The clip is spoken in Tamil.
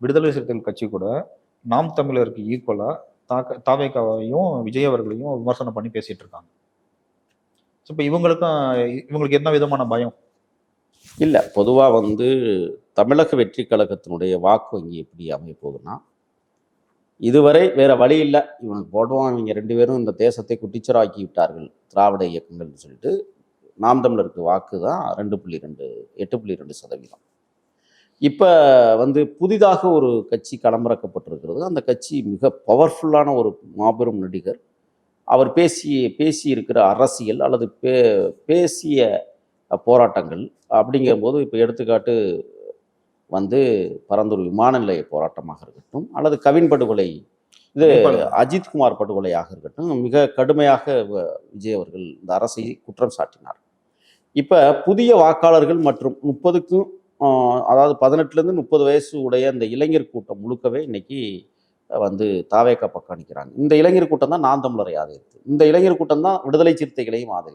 விடுதலை சிறுத்தைகள் கட்சி கூட நாம் தமிழருக்கு ஈக்குவலா தாவேகாவையும் விஜய் அவர்களையும் விமர்சனம் பண்ணி பேசிட்டு இருக்காங்க. இப்ப இவங்களுக்கு என்ன விதமான பயம்? இல்ல, பொதுவா தமிழக வெற்றி கழகத்தினுடைய வாக்கு வங்கி எப்படி அமைய போகுதுன்னா, இதுவரை வேற வழி இல்லை, இவனுக்கு போடுவான், இவங்க 2 பேரும் இந்த தேசத்தை குட்டிச்சராக்கி விட்டார்கள் திராவிட இயக்கங்கள்னு சொல்லிட்டு நாம் தமிழருக்கு வாக்கு தான் 2.2 8.2%. இப்போ புதிதாக ஒரு கட்சி களமிறக்கப்பட்டிருக்கிறது. அந்த கட்சி மிக பவர்ஃபுல்லான ஒரு மாபெரும் நடிகர். அவர் பேசி இருக்கிற அரசியல் அல்லது பேசிய போராட்டங்கள் அப்படிங்கும்போது, இப்போ எடுத்துக்காட்டு பரந்தூர் விமான நிலைய போராட்டமாக இருக்கட்டும், அல்லது கவின் படுகொலை, இது அஜித்குமார் படுகொலையாக இருக்கட்டும், மிக கடுமையாக விஜய் அவர்கள் இந்த அரசை குற்றம் சாட்டினார். இப்போ புதிய வாக்காளர்கள் மற்றும் 30க்கும் அதாவது 18லேருந்து 30 வயசு உடைய இந்த இளைஞர் கூட்டம் முழுக்கவே இன்னைக்கு தாவேகா பக்கம் நிற்கிறாங்க. இந்த இளைஞர் கூட்டம் தான் நாம் தமிழரை ஆதரித்து, இந்த இளைஞர் கூட்டம் தான் விடுதலை சிறுத்தைகளையும் ஆதரித்து.